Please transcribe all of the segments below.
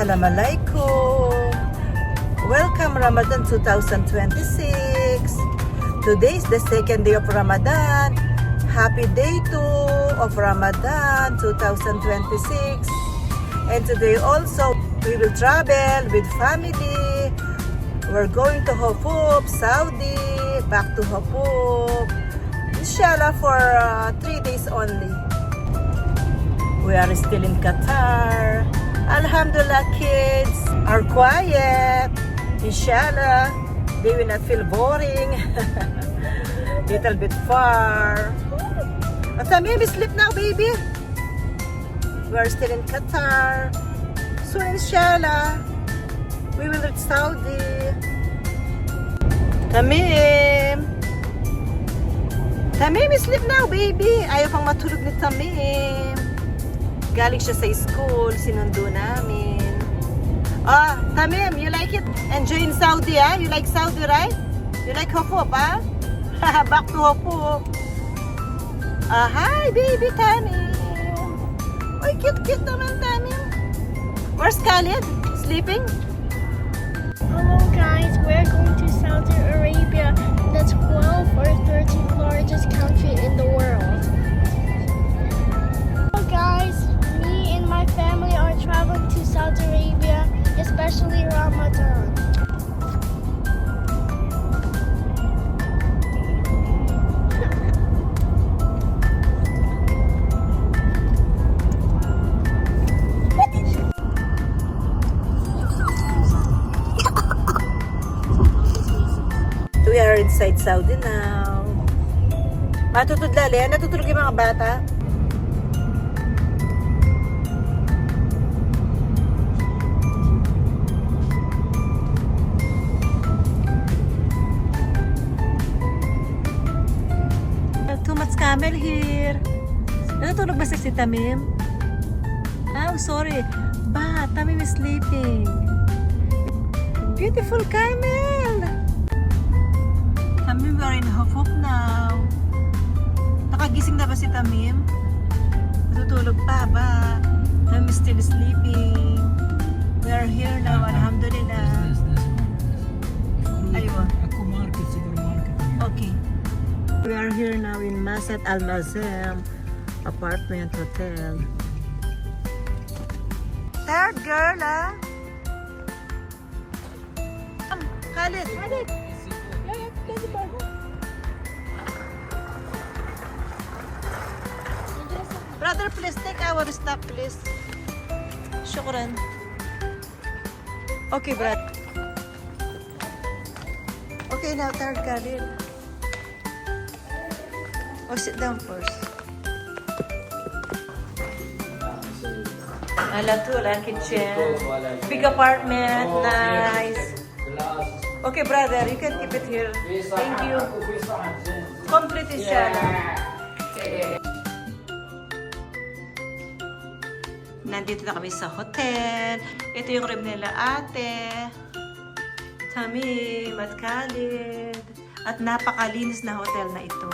Assalamualaikum. Welcome Ramadan 2026. Today is the second day of Ramadan. Happy day 2 of Ramadan 2026. And today also we will travel with family. We're going to Hopub, Saudi, back to Hopub. Inshallah for 3 days only. We are still in Qatar. Alhamdulillah, kids are quiet. Inshallah, they will not feel boring. Little bit far. Tamim, sleep now, baby. We are still in Qatar. Soon, inshallah, we will reach Saudi. Tamim. Tamim, sleep now, baby. Ayaw pang matulog ni Tamim. Galing siya sa school, sinundo namin. Tamim, you like it? Enjoy in Saudi, ah? You like Saudi, right? You like Hopub, ah? Back to Hopub. Hi, baby Tamim. Ay, cute naman, Tamim. Where's Khalid? Sleeping? Hello guys, we're going to Saudi Arabia, the 12th or 13th largest country in the world. Hello guys, me and my family are traveling to Saudi Arabia, especially Ramadan. We are inside Saudi now. Matutudlali. Natutulog yung mga bata. Too much camel here. Natutulog ba si Tamim? Oh, sorry. Tamim is sleeping. Beautiful camel. Tamim, we are in Hopub now. Nakagising na ba si Tamim? Natutulog pa ba? Tamim is still sleeping. We are here now, alhamdulillah. Aywa. Okay. We are here now in Masjid Al Mazam apartment hotel. Third girl, ah? Khalid. Brother, please take our stuff, please. Shukran. Okay, Brad. Okay, now third Khalid. Sit down first. Alatul, kitchen. Big apartment, nice. Okay, brother, you can keep it here. Thank you. Complete inshallah. Nandito na kami sa hotel. Ito yung room nila ate. Tamim at Khalid. At napakalinis na hotel na ito.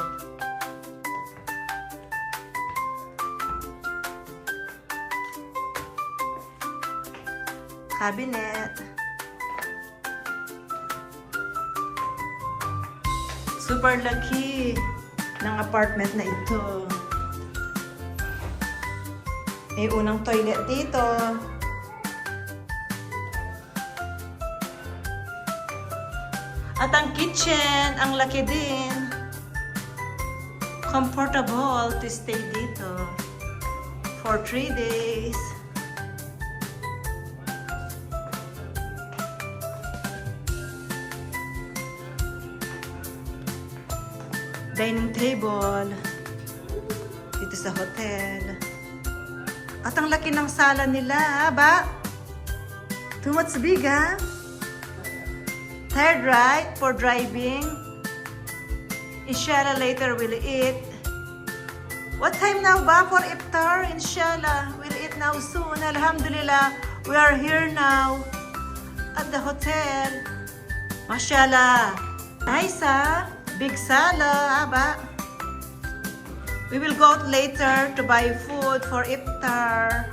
Cabinet. Super laki ng apartment na ito. May unang toilet dito. At ang kitchen, ang laki din. Comfortable to stay dito for 3 days. Dining table dito sa hotel. At ang laki ng sala nila, ba? Too much big, ha? Third right for driving. Inshallah later we'll eat. What time now ba for iftar? Inshallah we'll eat now soon. Alhamdulillah, we are here now at the hotel. Mashallah. Nice, ha? Big sala, ba? We will go out later to buy food for iftar.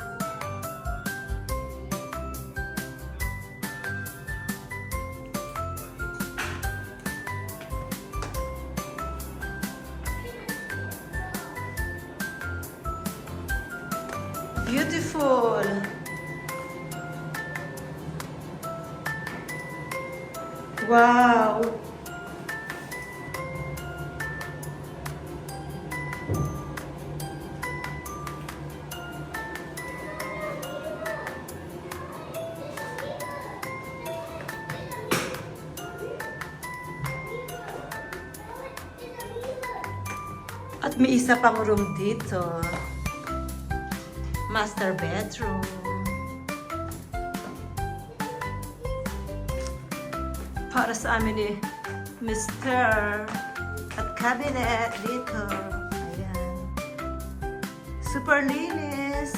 Beautiful. Wow. At may isa pang room dito. Master bedroom. Para sa amin ni Mr. At cabinet dito. Ayan. Super linis.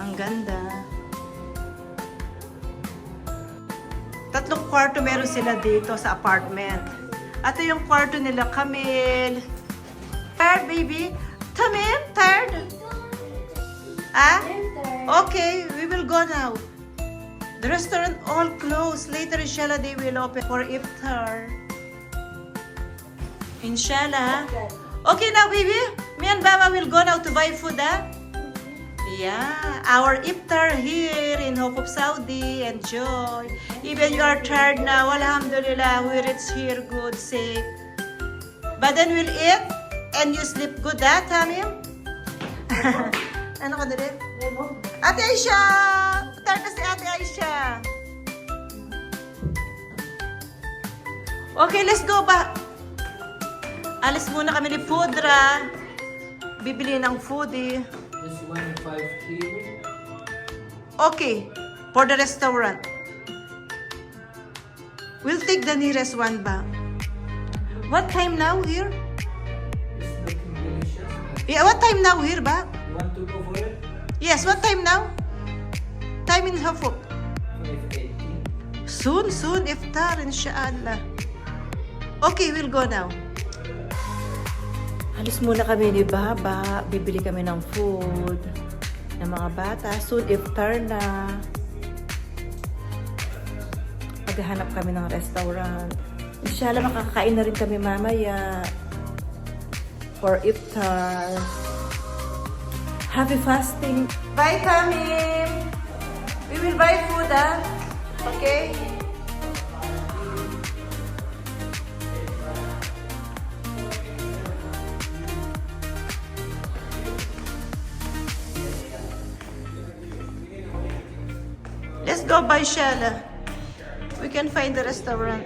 Ang ganda. Tatlong kwarto meron sila dito sa apartment. Ito yung kwarto nila, Camille. Tired, baby? Tamim, tired? Ah? Okay, we will go now. The restaurant all closed. Later, inshallah, they will open for iftar. Inshallah. Okay now, baby. Me and Mama will go now to buy food, ah? Yeah, our iftar here in Hope of Saudi. Enjoy. Even you are tired now, alhamdulillah, we reach here good, safe. But then we'll eat and you sleep good, ah, Tamim? Ano ka dali? Ate Aisha! Tired na si Ate Aisha. Okay, let's go ba? Alis muna kami ni Pudra. Bibili ng foodie. This 1.5 kilo. Okay, for the restaurant. We'll take the nearest one ba? What time now here? It's looking delicious. Yeah, what time now here ba? You want to go for it? Yes, what time now? Time in Hafuk. 5:18. Soon, iftar, inshallah. Okay, we'll go now. Alis muna kami ni Baba. Bibili kami ng food ng mga bata. Soon, iftar na. Maghahanap kami ng restaurant. Inshallah, makakain na rin kami mamaya for iftar. Happy fasting. Bye, Tamim. We will buy food, ah. Okay? Let's go by Shala. We can find the restaurant.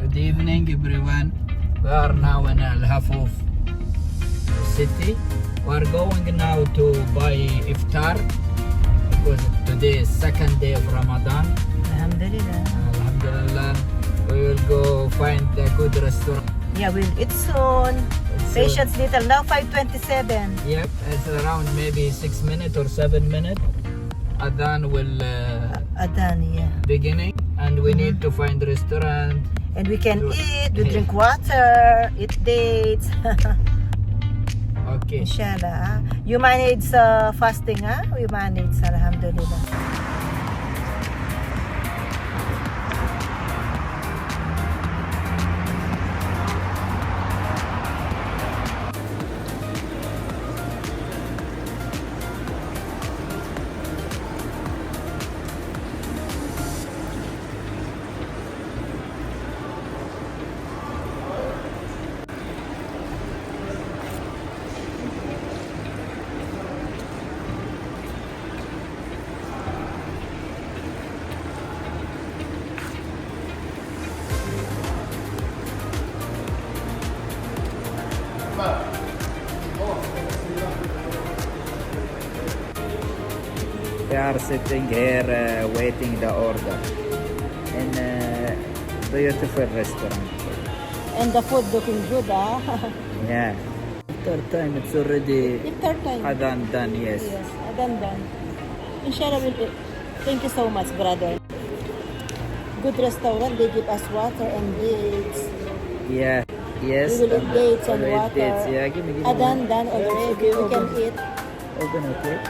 Good evening, everyone. We are now in Al Hafuf city. We are going now to buy iftar because today is second day of Ramadan. Alhamdulillah. Alhamdulillah, we will go find a good restaurant. Yeah, we'll eat soon. So- Patience little. Now 5:27. Yep, it's around maybe 6 minutes or 7 minutes. Adhan will Adan, yeah. beginning, and we need to find restaurant. And we can Good. eat, we drink water, eat dates. Okay. Inshallah. You manage fasting, ah? We manage, alhamdulillah. They are sitting here waiting the order in a beautiful restaurant. And the food looking good, ah? Yeah. After time, it's already Iftar time. Adhan done, yes. Yes, Adan done. Inshallah, we'll eat. Thank you so much, brother. Good restaurant, they give us water and dates. Yeah. Yes. We will eat dates and I'll eat water. dates. Yeah, give me. Adan done already, we can eat. Open it, wait.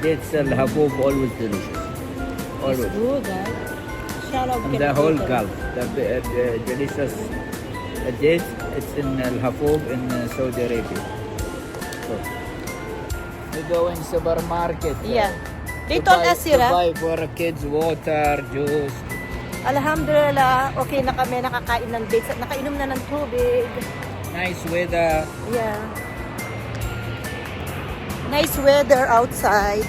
dates al-Habub always delicious. Always. Good, right? Inshallah, we And can the whole eat it. Gulf, the delicious dates, it's in Al-Habub in Saudi Arabia. So, we go in supermarket. Yeah. They to told buy- us to here, buy for kids water, juice. Alhamdulillah, okay na kami nakakain ng dates at nakainom na ng tubig. Nice weather. Yeah. Nice weather outside.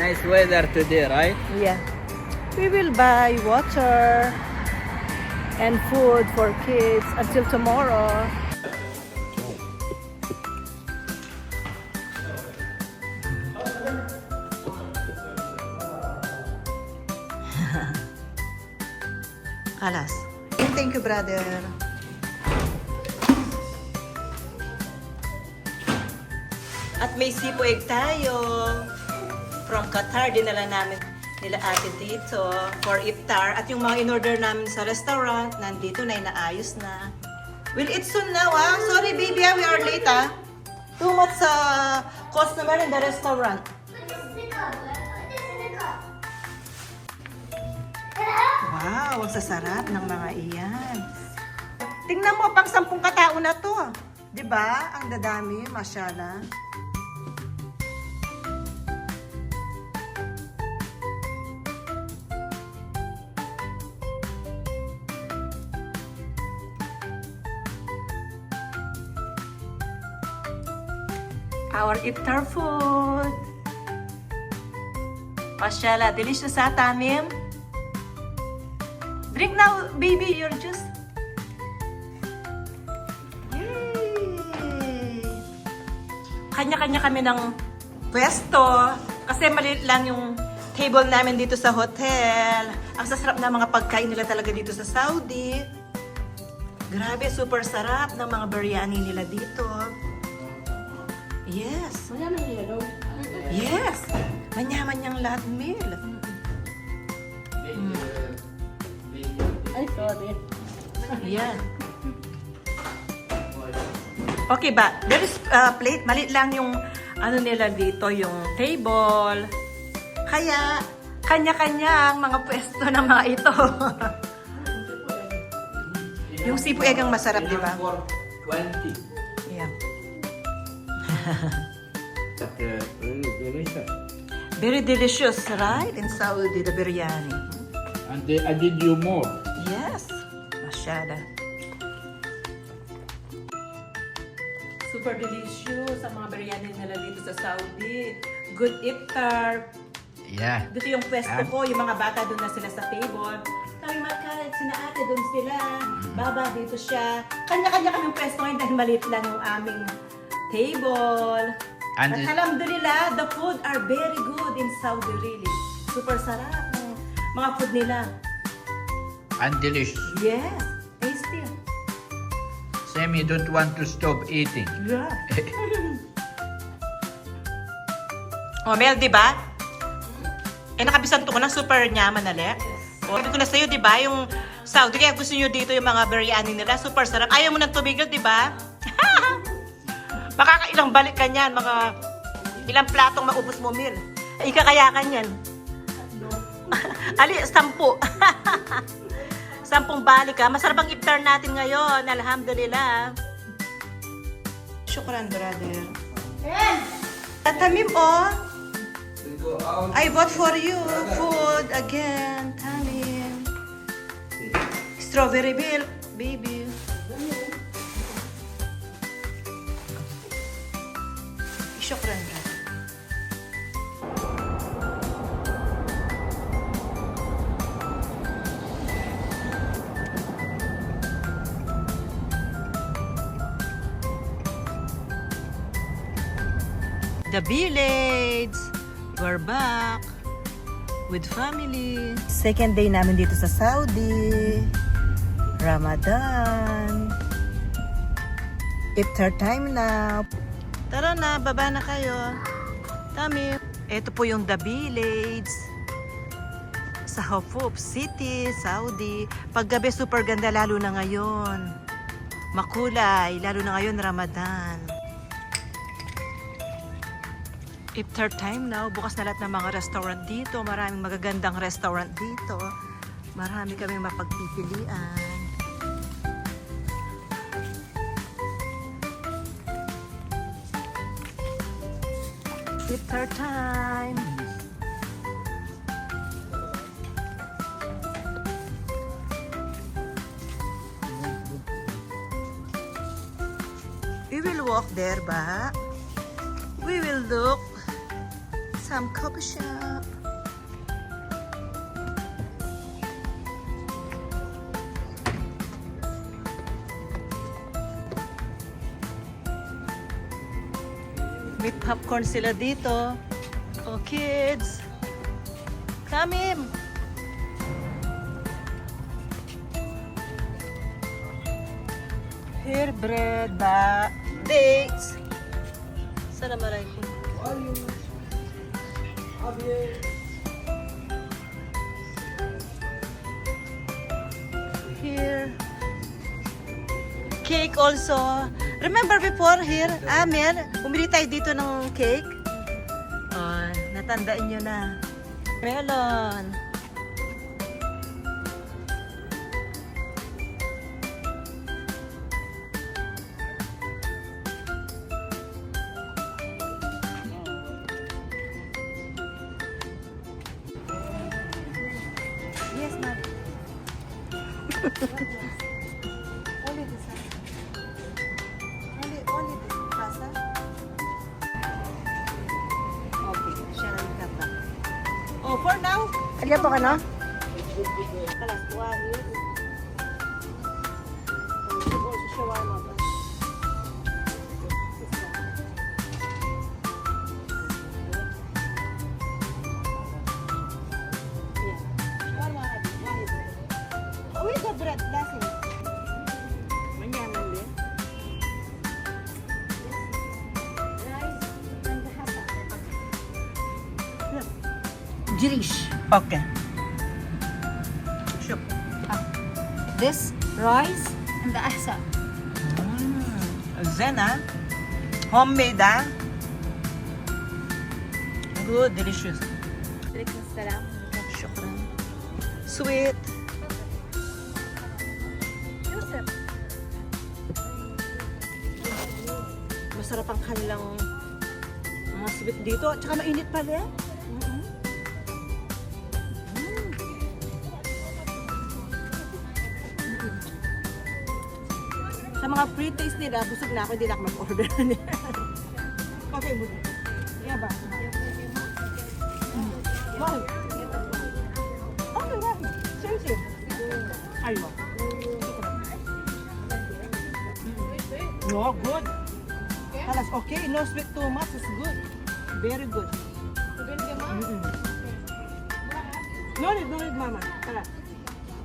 Nice weather today, right? Yeah. We will buy water and food for kids until tomorrow. Alas. Thank you, brother. At may sipo egg tayo. From Qatar, dinala namin nila ate dito for iftar. At yung mga in-order namin sa restaurant, nandito na, inaayos na. We'll eat soon now, ah. Sorry, baby, ah. We are late, ah. Too much customer in the restaurant. Wow, ang sasarap ng mga iyan. Tingnan mo, pang 10 katao na to. 'Di ba? Ang dadami, masyala. Our iftar food. Masyala, delicious ha, Tamim? Drink now, baby, your juice. Yay! Kanya-kanya kami ng pwesto. Kasi maliit lang yung table namin dito sa hotel. Ang sasarap na mga pagkain nila talaga dito sa Saudi. Grabe, super sarap ng mga biryani nila dito. Yes. Yes. Manyaman niyang lahat meal. I thought it. Yan. Okay ba? There is plate. Malit lang yung ano nila dito, yung table. Kaya, kanya-kanya ang mga pwesto ng mga ito. Yung sipu egg ang masarap, di ba? For 20. Yeah. But really delicious. Very delicious, right? In Saudi, the biryani. And I did you more. Yes. Masyada. Super delicious ang mga biryani nila dito sa Saudi. Good iftar. Yeah. Dito yung pwesto ko, yung mga bata doon na sila sa table. Kami magkalit, sina ate doon sila. Baba dito siya. Kanya-kanya kaming pwesto ngayon dahil maliit lang yung aming table. And At alhamdulillah, the food are very good in Saudi really. Super sarap ng mga food nila. And delicious. Yes, tasty. Same, you don't want to stop eating. Yeah. Oh, Mel, di ba? Nakabisan to ko na super nyaman na le. O, sabi ko na sa'yo, di ba? Yung Saudi, kaya gusto nyo dito yung mga biryani nila. Super sarap. Ayaw mo nang tumigil, di ba? Makakailang balik ka niyan. Mga ilang platong maubos mo, Mil. Ikakayakan yan. Ali, 10. 10 balik ka. Masarap ang iftar natin ngayon. Alhamdulillah. Shukran, brother. Tamim, oh. I bought for you food again, Tamim. Strawberry milk, baby. Shukran, brother. The village. We're back with family. Second day namin dito sa Saudi. Ramadan. Iftar time na. Tara na, baba na kayo. Tami. Ito po yung The Village sa Hafuf City, Saudi. Paggabi super ganda lalo na ngayon. makulay, lalo na ngayon Ramadan. Iftar time now, bukas na lahat ng mga restaurant dito. Maraming magagandang restaurant dito. Marami kaming mapagpipilian. Iftar time. We will walk there, ba? We will look some coffee shop. May popcorn sila dito. Oh, kids. Come in. Here, bread, ba? Dates. Assalamualaikum. Here. Cake also. Remember before here, Amir, bumili tayo dito ng cake. Oh, natandaan nyo na. Melon. Yes, ma'am. Only this one. Only this pasta. Okay, siya na nagkapa. Oh, for now. Agad po ka, no? Kalas, one is. Oh, shawarma ba? Oh, with the bread, that's it. Manyaman din. Jirish. Okay. Sure. This rice and the ahsa. Zen, ah. Homemade, ah. Good, delicious. Alaikum salam. Shukran. Sweet. Yusuf. Masarap ang kanilang mga sweet dito. At saka mainit pala. Sa mga pre-taste nila, busog na ako, hindi na ako mag-order. Okay, buti. Yeah ba? Wow. Okay, wow. Same. Aywa. No, good. Halas, okay. No sweet too much. It's good. Very good. No need, mama. Halas.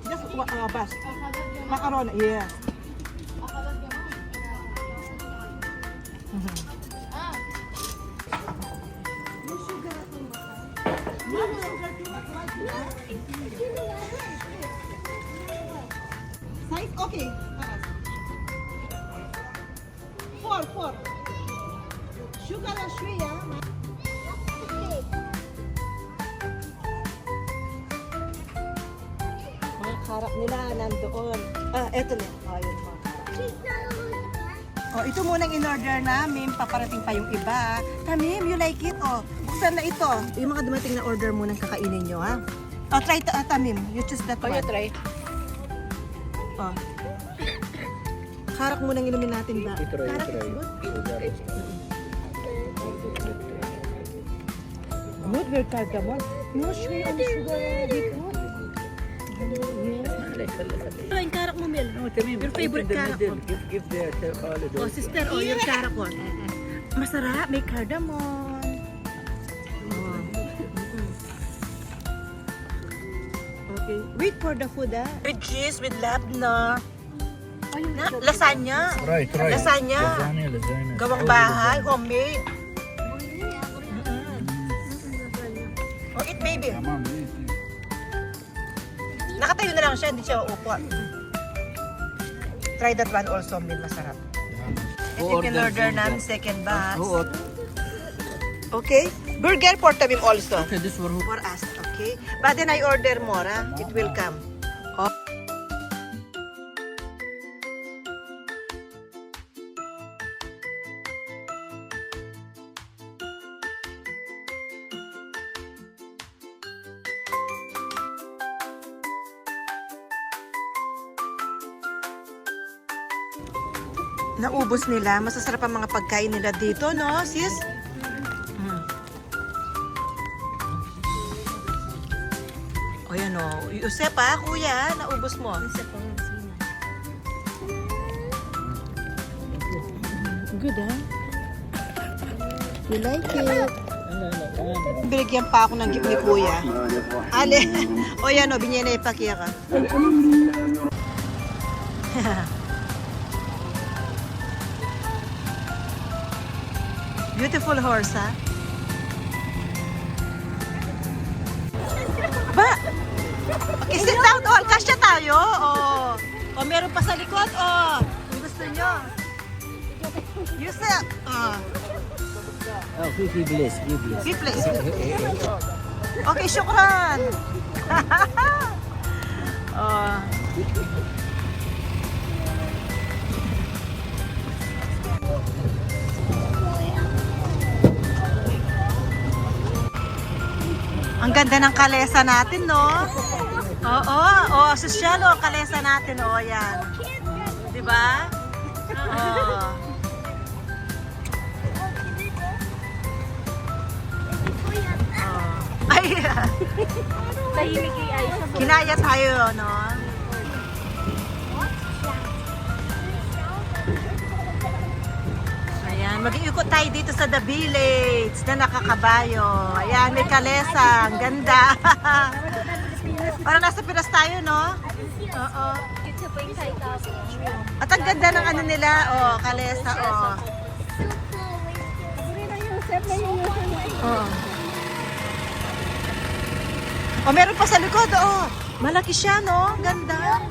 Just bas. Macaroni, yeah. Size okay. Four. Sugar and sweet, yeah. Mga karap nila nandoon. Eto na. Yun mga karap. Ito munang in-order namin. Paparating pa yung iba. Tamim, you like it? Buksan na ito. Yung mga dumating na order munang kakainin nyo, ha? Try to, Tamim. You choose that one. try. Karak munang inumin natin ba? Try. Karak is good. Good with cardamom. No sweet and sugar beetroot. Ito yung karak mo, Mel. Your favorite karak mo. Give the holiday. Sister, yung karak mo. Masarap, may cardamom. Okay. Wait for the food, ah. With cheese, with labna. Lasagna. Try. Lasagna. Lasagna. Gawang bahay, homemade. Eat, baby. Tamam. Nakatayo na lang siya, hindi siya uupo. Try that one also, Min. Masarap. Who Ito ordered order ginger? namin second batch. Who ordered? Okay. Burger for Tabim also. Okay, this for who? For us, okay? But then I order more, it will come. Oh. Naubos nila. Masasarap ang mga pagkain nila dito, no, sis? O yan o. Yusef ha, kuya. Naubos mo. Good ha? You like it? Binigyan pa ako ng gift ni kuya. Ale. O yan o, binigyan na ipakiya ka. Beautiful horse ha? Ba? Okay, sit down. Oh, kasya tayo. Oh. Oh, meron pa sa likod. Oh. Kung gusto nyo. Yusef. Oh. Oh, Fifi bless, you bless. Be please. Okay, syukran. Oh. Ang ganda ng kalesa natin, no? Oo, oh, sosyal ang kalesa natin, oh, yan. 'Di ba? Oo. Ay, Tahimik ay sa kinaya tayo, no? Ayan, mag-iikot tayo dito sa The Village na nakakabayo. Ayan, may kalesa. Ang ganda. Parang nasa Pinas tayo, no? Oo. At ang ganda ng ano nila, oh, kalesa, oh. Oh. Oh, meron pa sa likod, oh. Malaki siya, no? Ganda.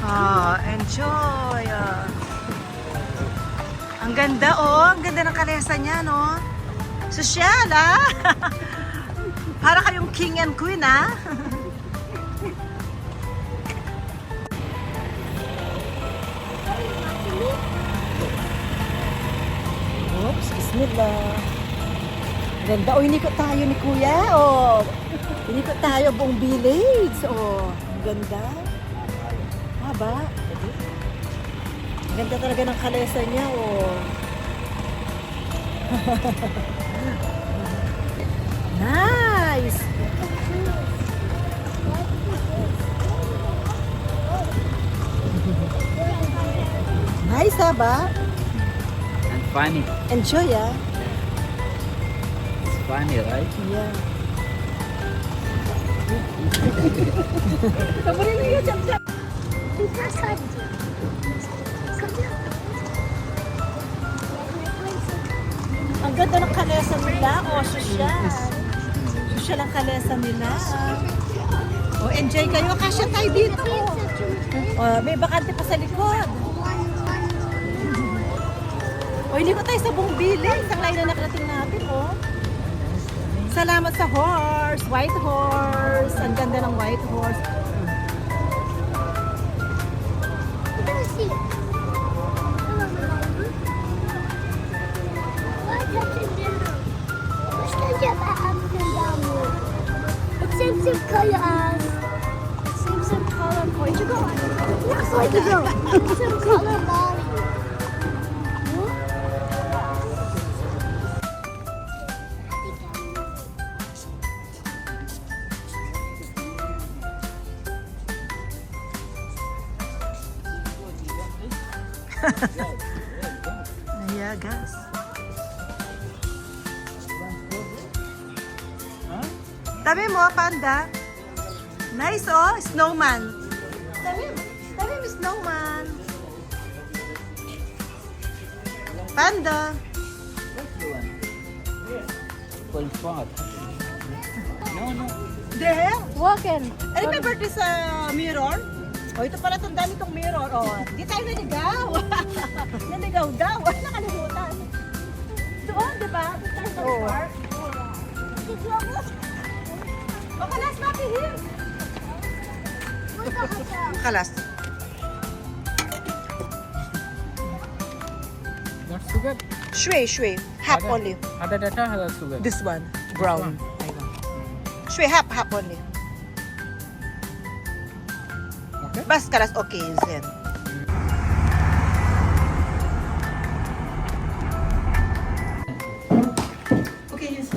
Oh, enjoy. Oh. Ang ganda, oh. Ang ganda ng kalesa niya, no? Sosyal, ah. Para kayong king and queen, ah. Oops, bismillah. Ganda. Oh, inikot tayo ni Kuya. Oh, inikot tayo buong village. Oh, ang ganda. Haba. Ang ganda talaga ng kalesa niya. Oh. Nice. Nice, haba. And funny. Enjoy, ah. It's funny, right? Yeah. Ang ganda ng kalesa nila. Oh, sosyal. Sosyal ang kalesa nila. Oh, enjoy kayo. Kasya tayo dito. Oh, may bakante pa sa likod. Oh, hindi ko tayo sa buong village. Ang layo na nakarating natin, oh. Salamat sa horse. White horse. Ang ganda ng white horse. Same color as same color Portugal. Not Portugal. Same color Bali. Yeah, gas. Tabi mo, panda. Nice, oh. Snowman. Tabi mo, snowman. Panda. beautiful spot. No. There? Walking. Remember this mirror? Oh, ito pala itong dami itong mirror. Oh, di tayo naligaw. Naligaw daw. Nakalimutan. Doon, di ba? Doon tayo sa park. Oh, kalas, papi, here. Kalas. Not sugar. Shui. Half only. Ada data ada sugar. This one, brown. Shui, half only. Okay. Bas kalas, okay, then. Okay, yes.